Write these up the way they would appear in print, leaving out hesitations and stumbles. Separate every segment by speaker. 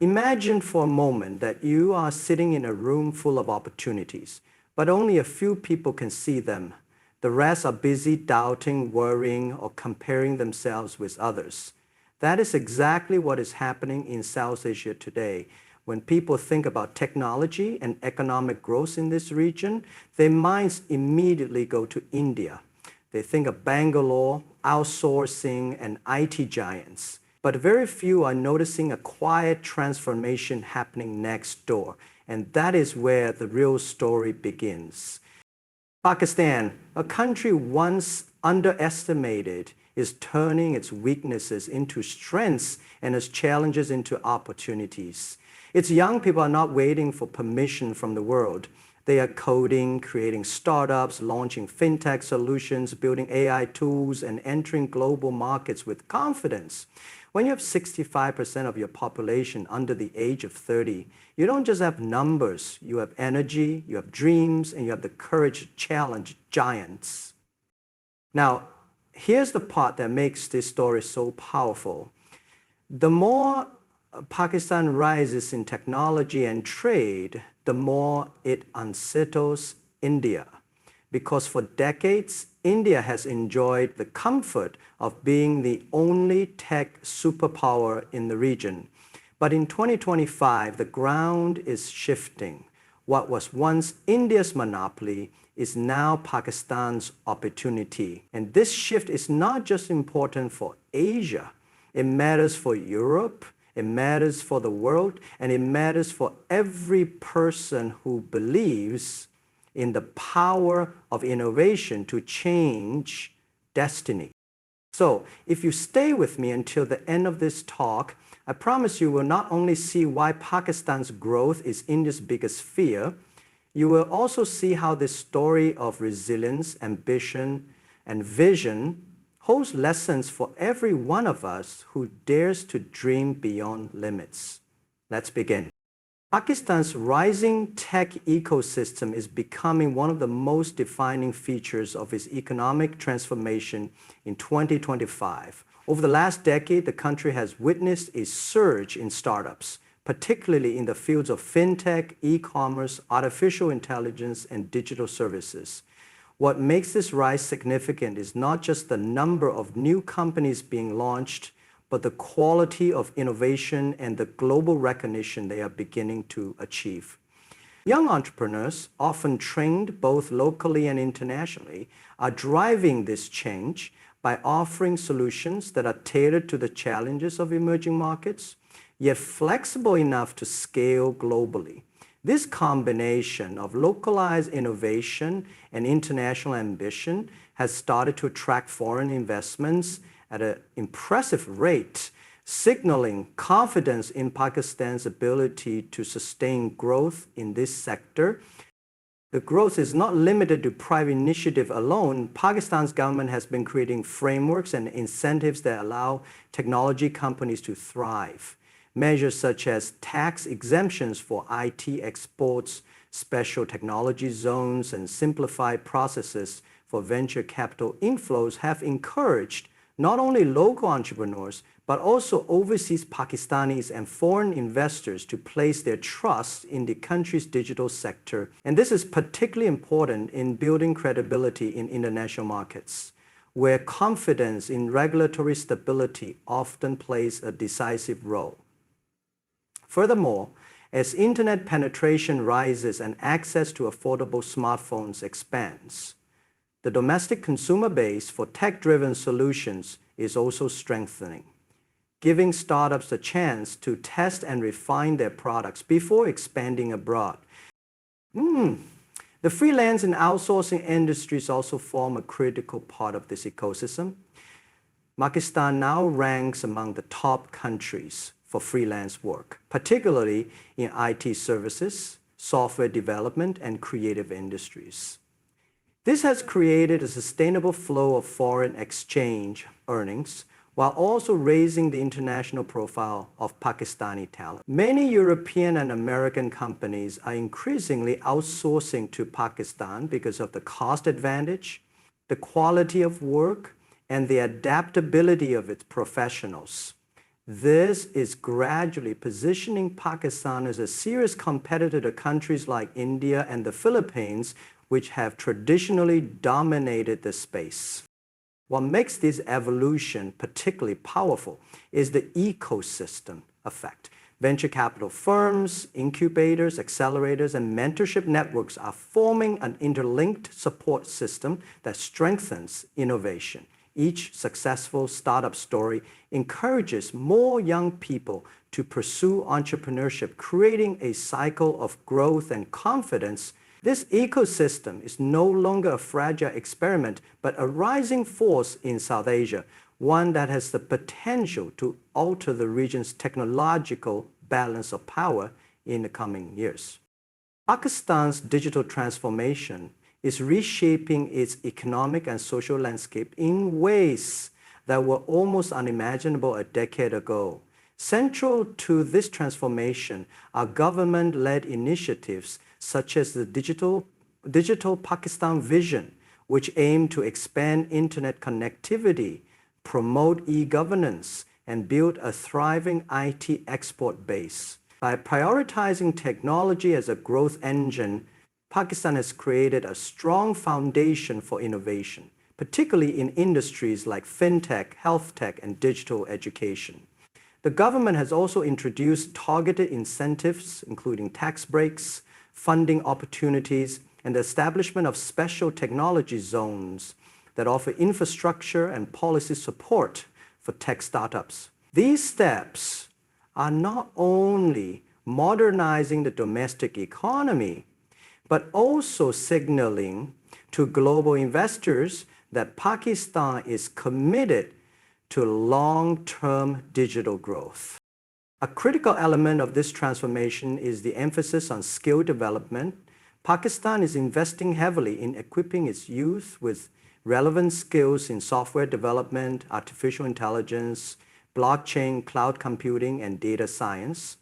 Speaker 1: Imagine for a moment that you are sitting in a room full of opportunities, but only a few people can see them. The rest are busy doubting, worrying, or comparing themselves with others. That is exactly what is happening in South Asia today. When people think about technology and economic growth in this region, their minds immediately go to India. They think of Bangalore, outsourcing, and IT giants. But very few are noticing a quiet transformation happening next door. And that is where the real story begins. Pakistan, a country once underestimated, is turning its weaknesses into strengths and its challenges into opportunities. Its young people are not waiting for permission from the world. They are coding, creating startups, launching fintech solutions, building AI tools, and entering global markets with confidence. When you have 65% of your population under the age of 30, you don't just have numbers, you have energy, you have dreams, and you have the courage to challenge giants. Now, here's the part that makes this story so powerful. The more Pakistan rises in technology and trade, the more it unsettles India. Because for decades, India has enjoyed the comfort of being the only tech superpower in the region. But in 2025, the ground is shifting. What was once India's monopoly is now Pakistan's opportunity. And this shift is not just important for Asia. It matters for Europe, it matters for the world, and it matters for every person who believes in the power of innovation to change destiny. So, if you stay with me until the end of this talk, I promise you will not only see why Pakistan's growth is India's biggest fear, you will also see how this story of resilience, ambition, and vision holds lessons for every one of us who dares to dream beyond limits. Let's begin. Pakistan's rising tech ecosystem is becoming one of the most defining features of its economic transformation in 2025. Over the last decade, the country has witnessed a surge in startups, particularly in the fields of fintech, e-commerce, artificial intelligence, and digital services. What makes this rise significant is not just the number of new companies being launched, but the quality of innovation and the global recognition they are beginning to achieve. Young entrepreneurs, often trained both locally and internationally, are driving this change by offering solutions that are tailored to the challenges of emerging markets, yet flexible enough to scale globally. This combination of localized innovation and international ambition has started to attract foreign investments at an impressive rate, signaling confidence in Pakistan's ability to sustain growth in this sector. The growth is not limited to private initiative alone. Pakistan's government has been creating frameworks and incentives that allow technology companies to thrive. Measures such as tax exemptions for IT exports, special technology zones, and simplified processes for venture capital inflows have encouraged not only local entrepreneurs, but also overseas Pakistanis and foreign investors to place their trust in the country's digital sector. And this is particularly important in building credibility in international markets, where confidence in regulatory stability often plays a decisive role. Furthermore, as internet penetration rises and access to affordable smartphones expands, the domestic consumer base for tech-driven solutions is also strengthening, giving startups the chance to test and refine their products before expanding abroad. The freelance and outsourcing industries also form a critical part of this ecosystem. Pakistan now ranks among the top countries for freelance work, particularly in IT services, software development, and creative industries. This has created a sustainable flow of foreign exchange earnings while also raising the international profile of Pakistani talent. Many European and American companies are increasingly outsourcing to Pakistan because of the cost advantage, the quality of work, and the adaptability of its professionals. This is gradually positioning Pakistan as a serious competitor to countries like India and the Philippines, which have traditionally dominated the space. What makes this evolution particularly powerful is the ecosystem effect. Venture capital firms, incubators, accelerators, and mentorship networks are forming an interlinked support system that strengthens innovation. Each successful startup story encourages more young people to pursue entrepreneurship, creating a cycle of growth and confidence. This ecosystem is no longer a fragile experiment, but a rising force in South Asia, one that has the potential to alter the region's technological balance of power in the coming years. Pakistan's digital transformation is reshaping its economic and social landscape in ways that were almost unimaginable a decade ago. Central to this transformation are government-led initiatives such as the Digital Pakistan Vision, which aim to expand internet connectivity, promote e-governance, and build a thriving IT export base. By prioritizing technology as a growth engine, Pakistan has created a strong foundation for innovation, particularly in industries like fintech, health tech, and digital education. The government has also introduced targeted incentives, including tax breaks, funding opportunities, and the establishment of special technology zones that offer infrastructure and policy support for tech startups. These steps are not only modernizing the domestic economy, but also signaling to global investors that Pakistan is committed to long-term digital growth. A critical element of this transformation is the emphasis on skill development. Pakistan is investing heavily in equipping its youth with relevant skills in software development, artificial intelligence, blockchain, cloud computing, and data science.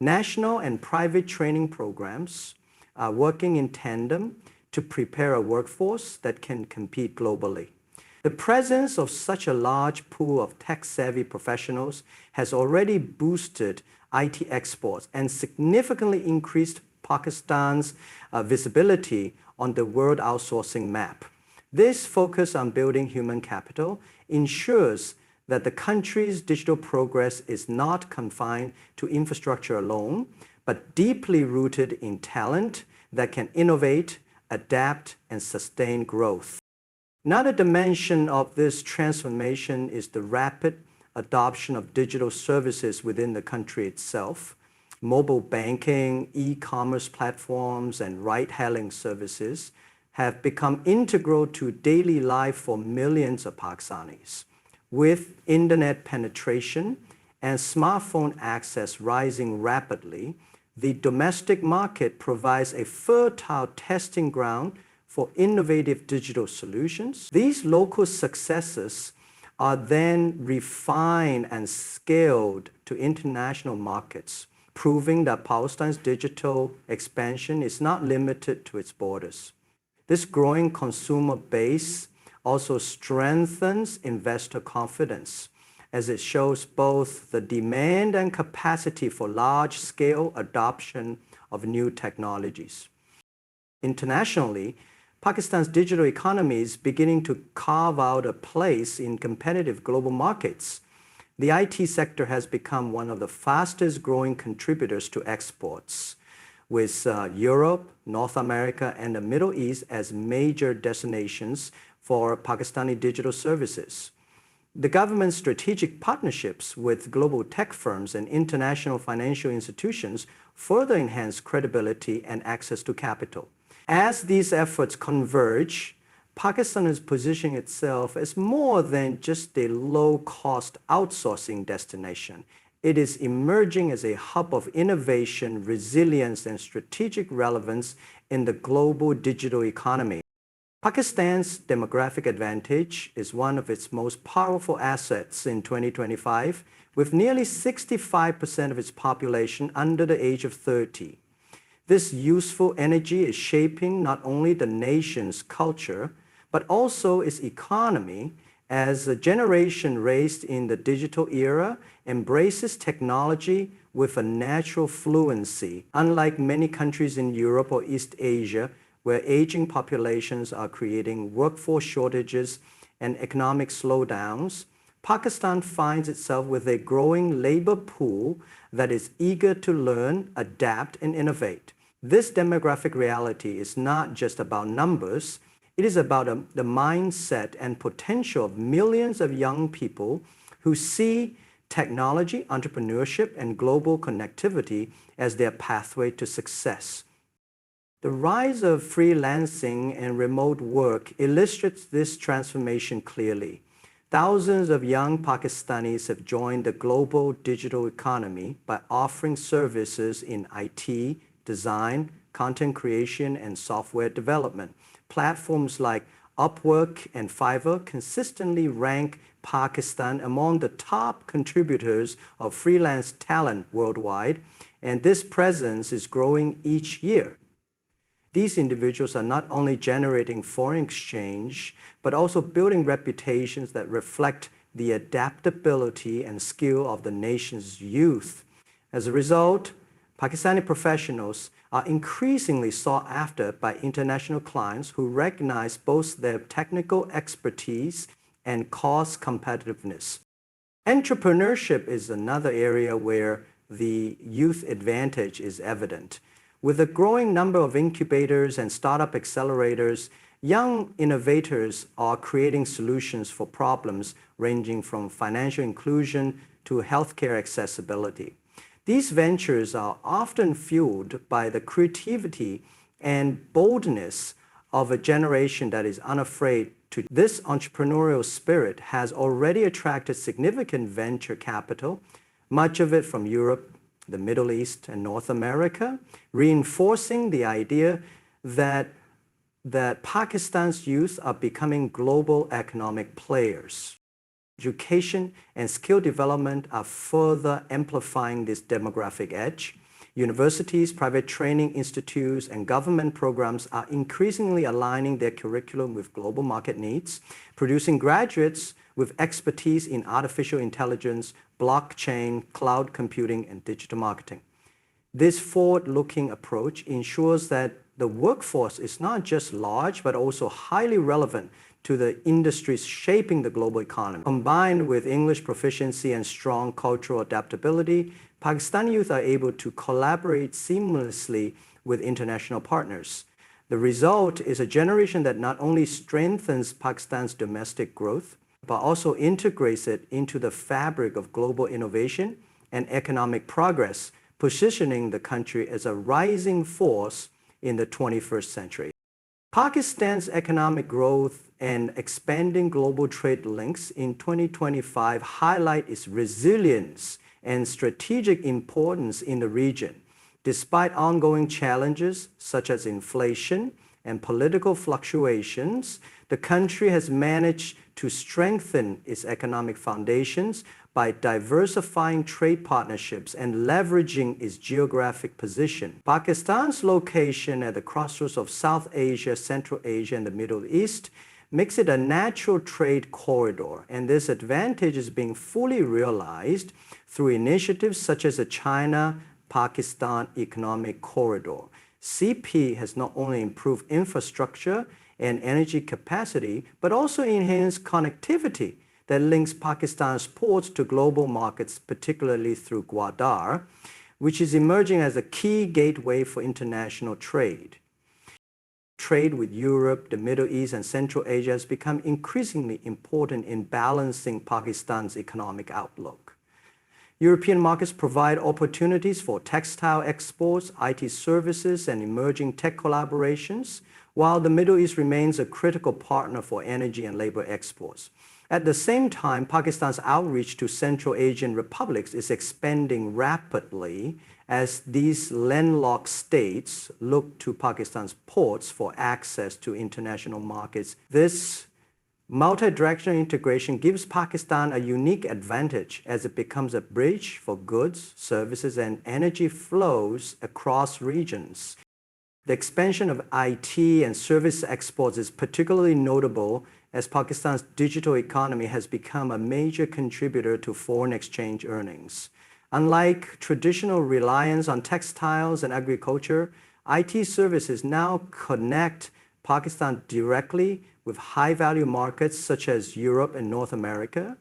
Speaker 1: National and private training programs are working in tandem to prepare a workforce that can compete globally. The presence of such a large pool of tech-savvy professionals has already boosted IT exports and significantly increased Pakistan's visibility on the world outsourcing map. This focus on building human capital ensures that the country's digital progress is not confined to infrastructure alone, but deeply rooted in talent that can innovate, adapt, and sustain growth. Another dimension of this transformation is the rapid adoption of digital services within the country itself. Mobile banking, e-commerce platforms, and ride-hailing services have become integral to daily life for millions of Pakistanis. With internet penetration and smartphone access rising rapidly, the domestic market provides a fertile testing ground for innovative digital solutions. These local successes are then refined and scaled to international markets, proving that Pakistan's digital expansion is not limited to its borders. This growing consumer base also strengthens investor confidence, as it shows both the demand and capacity for large-scale adoption of new technologies. Internationally, Pakistan's digital economy is beginning to carve out a place in competitive global markets. The IT sector has become one of the fastest growing contributors to exports, with Europe, North America, and the Middle East as major destinations for Pakistani digital services. The government's strategic partnerships with global tech firms and international financial institutions further enhance credibility and access to capital. As these efforts converge, Pakistan is positioning itself as more than just a low-cost outsourcing destination. It is emerging as a hub of innovation, resilience, and strategic relevance in the global digital economy. Pakistan's demographic advantage is one of its most powerful assets in 2025, with nearly 65% of its population under the age of 30. This useful energy is shaping not only the nation's culture, but also its economy as a generation raised in the digital era embraces technology with a natural fluency, unlike many countries in Europe or East Asia, where aging populations are creating workforce shortages and economic slowdowns. Pakistan finds itself with a growing labor pool that is eager to learn, adapt, and innovate. This demographic reality is not just about numbers, it is about the mindset and potential of millions of young people who see technology, entrepreneurship, and global connectivity as their pathway to success. The rise of freelancing and remote work illustrates this transformation clearly. Thousands of young Pakistanis have joined the global digital economy by offering services in IT, design, content creation, and software development. Platforms like Upwork and Fiverr consistently rank Pakistan among the top contributors of freelance talent worldwide, and this presence is growing each year. These individuals are not only generating foreign exchange, but also building reputations that reflect the adaptability and skill of the nation's youth. As a result, Pakistani professionals are increasingly sought after by international clients who recognize both their technical expertise and cost competitiveness. Entrepreneurship is another area where the youth advantage is evident. With a growing number of incubators and startup accelerators, young innovators are creating solutions for problems ranging from financial inclusion to healthcare accessibility. These ventures are often fueled by the creativity and boldness of a generation that is unafraid to. This entrepreneurial spirit has already attracted significant venture capital, much of it from Europe, the Middle East, and North America, reinforcing the idea that Pakistan's youth are becoming global economic players. Education and skill development are further amplifying this demographic edge. Universities, private training institutes, and government programs are increasingly aligning their curriculum with global market needs, producing graduates with expertise in artificial intelligence, blockchain, cloud computing, and digital marketing. This forward-looking approach ensures that the workforce is not just large, but also highly relevant to the industries shaping the global economy. Combined with English proficiency and strong cultural adaptability, Pakistani youth are able to collaborate seamlessly with international partners. The result is a generation that not only strengthens Pakistan's domestic growth, but also integrates it into the fabric of global innovation and economic progress, positioning the country as a rising force in the 21st century. Pakistan's economic growth and expanding global trade links in 2025 highlight its resilience and strategic importance in the region. Despite ongoing challenges such as inflation and political fluctuations, the country has managed to strengthen its economic foundations by diversifying trade partnerships and leveraging its geographic position. Pakistan's location at the crossroads of South Asia, Central Asia, and the Middle East makes it a natural trade corridor, and this advantage is being fully realized through initiatives such as the China-Pakistan Economic Corridor. CP has not only improved infrastructure and energy capacity, but also enhanced connectivity that links Pakistan's ports to global markets, particularly through Gwadar, which is emerging as a key gateway for international trade. Trade with Europe, the Middle East, and Central Asia has become increasingly important in balancing Pakistan's economic outlook. European markets provide opportunities for textile exports, IT services, and emerging tech collaborations, while the Middle East remains a critical partner for energy and labor exports. At the same time, Pakistan's outreach to Central Asian republics is expanding rapidly as these landlocked states look to Pakistan's ports for access to international markets. This multi-directional integration gives Pakistan a unique advantage as it becomes a bridge for goods, services, and energy flows across regions. The expansion of IT and service exports is particularly notable as Pakistan's digital economy has become a major contributor to foreign exchange earnings. Unlike traditional reliance on textiles and agriculture, IT services now connect Pakistan directly with high-value markets such as Europe and North America.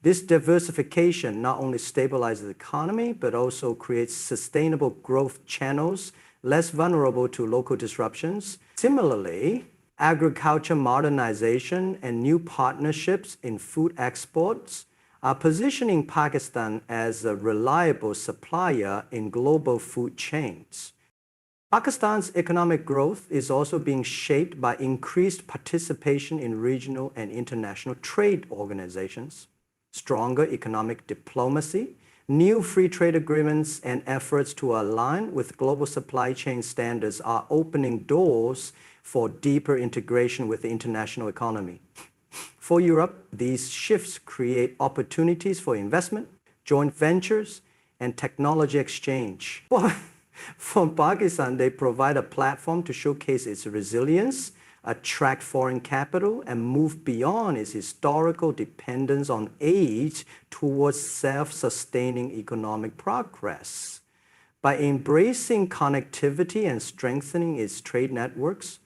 Speaker 1: This diversification not only stabilizes the economy, but also creates sustainable growth channels less vulnerable to local disruptions. Similarly, agriculture modernization and new partnerships in food exports are positioning Pakistan as a reliable supplier in global food chains. Pakistan's economic growth is also being shaped by increased participation in regional and international trade organizations, stronger economic diplomacy, new free trade agreements, and efforts to align with global supply chain standards are opening doors for deeper integration with the international economy. For Europe, these shifts create opportunities for investment, joint ventures, and technology exchange. For Pakistan, they provide a platform to showcase its resilience, attract foreign capital, and move beyond its historical dependence on aid towards self-sustaining economic progress. By embracing connectivity and strengthening its trade networks,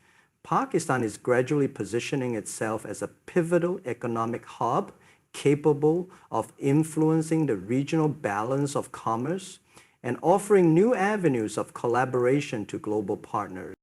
Speaker 1: Pakistan is gradually positioning itself as a pivotal economic hub capable of influencing the regional balance of commerce and offering new avenues of collaboration to global partners.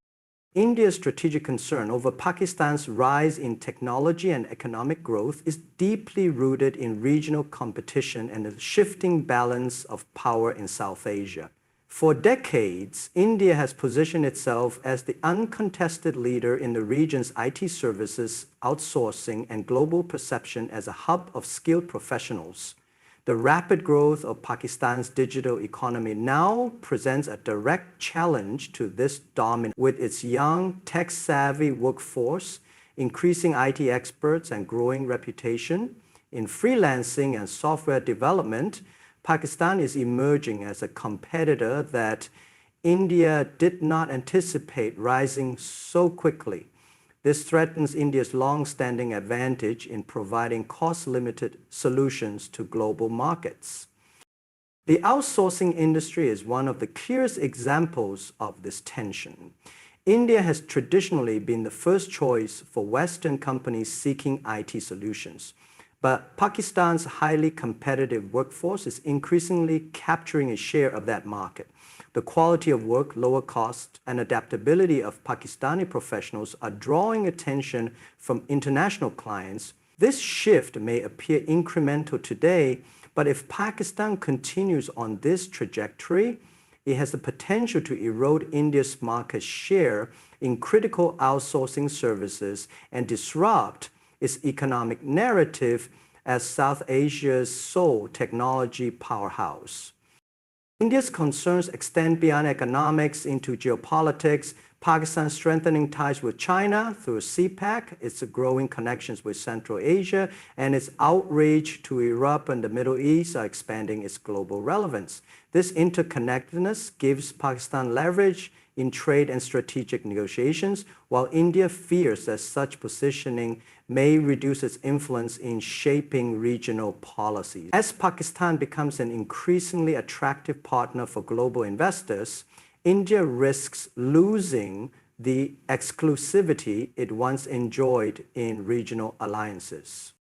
Speaker 1: India's strategic concern over Pakistan's rise in technology and economic growth is deeply rooted in regional competition and the shifting balance of power in South Asia. For decades, India has positioned itself as the uncontested leader in the region's IT services, outsourcing, and global perception as a hub of skilled professionals. The rapid growth of Pakistan's digital economy now presents a direct challenge to this dominance. With its young, tech-savvy workforce, increasing IT experts, and growing reputation in freelancing and software development, Pakistan is emerging as a competitor that India did not anticipate rising so quickly. This threatens India's long-standing advantage in providing cost-limited solutions to global markets. The outsourcing industry is one of the clearest examples of this tension. India has traditionally been the first choice for Western companies seeking IT solutions. But Pakistan's highly competitive workforce is increasingly capturing a share of that market. The quality of work, lower cost, and adaptability of Pakistani professionals are drawing attention from international clients. This shift may appear incremental today, but if Pakistan continues on this trajectory, it has the potential to erode India's market share in critical outsourcing services and disrupt its economic narrative as South Asia's sole technology powerhouse. India's concerns extend beyond economics into geopolitics. Pakistan's strengthening ties with China through CPEC, its growing connections with Central Asia, and its outreach to Europe and the Middle East are expanding its global relevance. This interconnectedness gives Pakistan leverage in trade and strategic negotiations, while India fears that such positioning may reduce its influence in shaping regional policies. As Pakistan becomes an increasingly attractive partner for global investors, India risks losing the exclusivity it once enjoyed in regional alliances.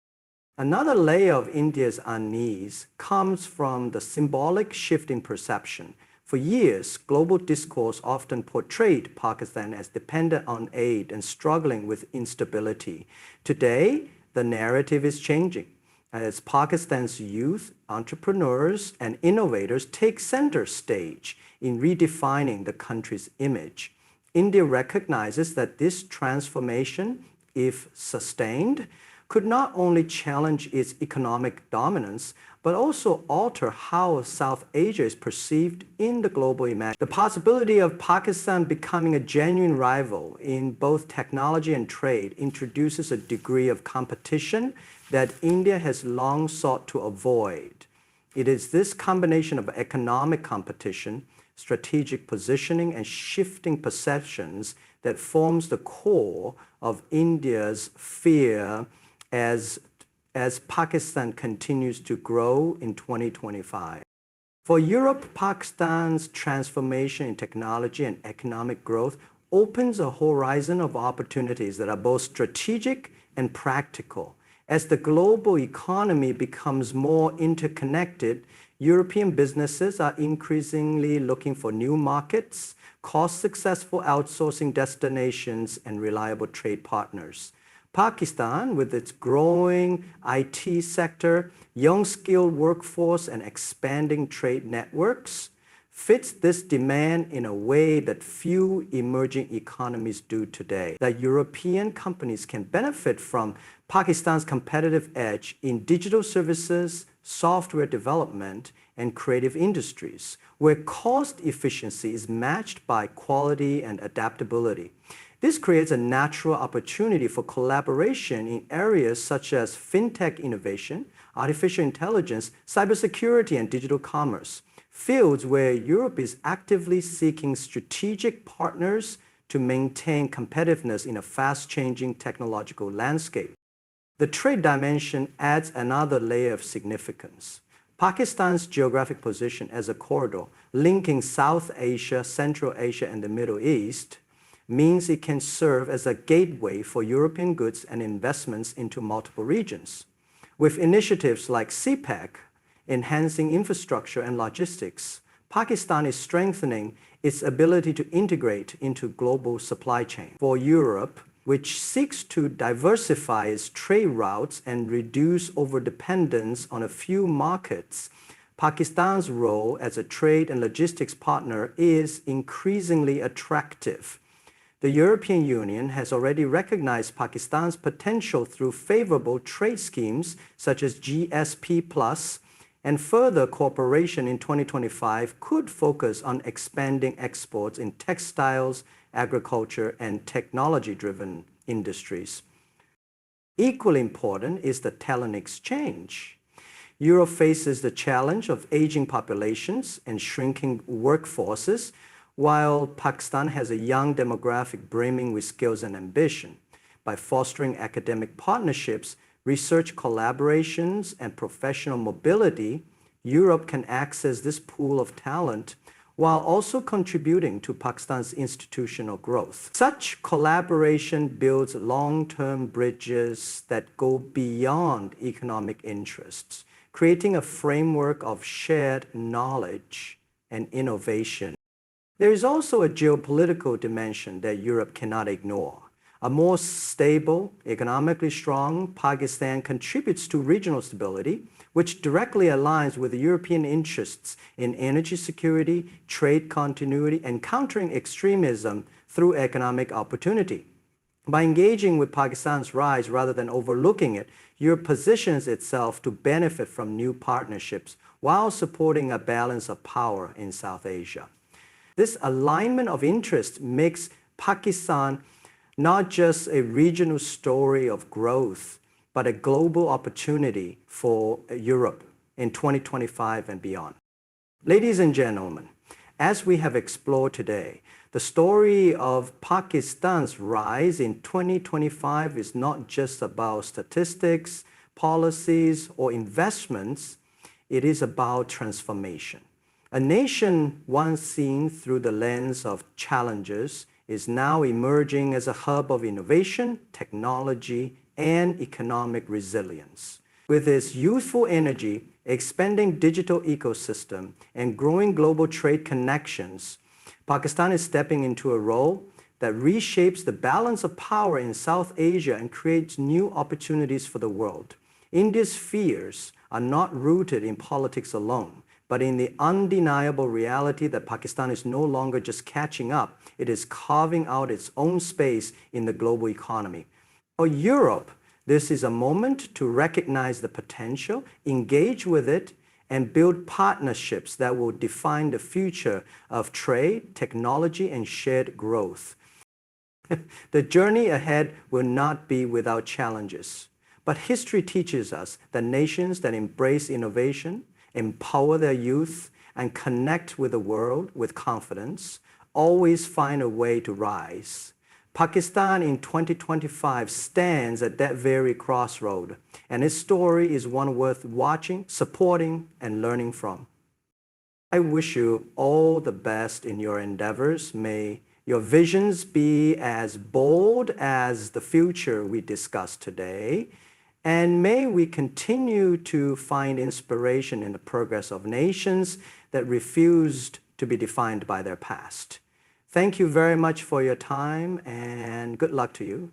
Speaker 1: Another layer of India's unease comes from the symbolic shift in perception. For years, global discourse often portrayed Pakistan as dependent on aid and struggling with instability. Today, the narrative is changing. As Pakistan's youth, entrepreneurs, and innovators take center stage in redefining the country's image, India recognizes that this transformation, if sustained, could not only challenge its economic dominance, but also alter how South Asia is perceived in the global imagination. The possibility of Pakistan becoming a genuine rival in both technology and trade introduces a degree of competition that India has long sought to avoid. It is this combination of economic competition, strategic positioning, and shifting perceptions that forms the core of India's fear as, as Pakistan continues to grow in 2025. For Europe, Pakistan's transformation in technology and economic growth opens a horizon of opportunities that are both strategic and practical. As the global economy becomes more interconnected, European businesses are increasingly looking for new markets, cost-successful outsourcing destinations, and reliable trade partners. Pakistan, with its growing IT sector, young skilled workforce, and expanding trade networks, fits this demand in a way that few emerging economies do today. That European companies can benefit from Pakistan's competitive edge in digital services, software development, and creative industries, where cost efficiency is matched by quality and adaptability. This creates a natural opportunity for collaboration in areas such as fintech innovation, artificial intelligence, cybersecurity, and digital commerce, fields where Europe is actively seeking strategic partners to maintain competitiveness in a fast-changing technological landscape. The trade dimension adds another layer of significance. Pakistan's geographic position as a corridor linking South Asia, Central Asia, and the Middle East means it can serve as a gateway for European goods and investments into multiple regions. With initiatives like CPEC, enhancing infrastructure and logistics, Pakistan is strengthening its ability to integrate into global supply chain. For Europe, which seeks to diversify its trade routes and reduce overdependence on a few markets, Pakistan's role as a trade and logistics partner is increasingly attractive. The European Union has already recognized Pakistan's potential through favorable trade schemes such as GSP+, and further cooperation in 2025 could focus on expanding exports in textiles, agriculture, and technology-driven industries. Equally important is the talent exchange. Europe faces the challenge of aging populations and shrinking workforces, while Pakistan has a young demographic brimming with skills and ambition. By fostering academic partnerships, research collaborations, and professional mobility, Europe can access this pool of talent while also contributing to Pakistan's institutional growth. Such collaboration builds long-term bridges that go beyond economic interests, creating a framework of shared knowledge and innovation. There is also a geopolitical dimension that Europe cannot ignore. A more stable, economically strong Pakistan contributes to regional stability, which directly aligns with the European interests in energy security, trade continuity, and countering extremism through economic opportunity. By engaging with Pakistan's rise rather than overlooking it, Europe positions itself to benefit from new partnerships while supporting a balance of power in South Asia. This alignment of interest makes Pakistan not just a regional story of growth, but a global opportunity for Europe in 2025 and beyond. Ladies and gentlemen, as we have explored today, the story of Pakistan's rise in 2025 is not just about statistics, policies, or investments. It is about transformation. A nation once seen through the lens of challenges is now emerging as a hub of innovation, technology, and economic resilience. With its youthful energy, expanding digital ecosystem, and growing global trade connections, Pakistan is stepping into a role that reshapes the balance of power in South Asia and creates new opportunities for the world. India's fears are not rooted in politics alone, but in the undeniable reality that Pakistan is no longer just catching up, it is carving out its own space in the global economy. For Europe, this is a moment to recognize the potential, engage with it, and build partnerships that will define the future of trade, technology, and shared growth. The journey ahead will not be without challenges, but history teaches us that nations that embrace innovation, empower their youth, and connect with the world with confidence always find a way to rise. Pakistan in 2025 stands at that very crossroad, and its story is one worth watching, supporting, and learning from. I wish you all the best in your endeavors. May your visions be as bold as the future we discussed today, and may we continue to find inspiration in the progress of nations that refused to be defined by their past. Thank you very much for your time, and good luck to you.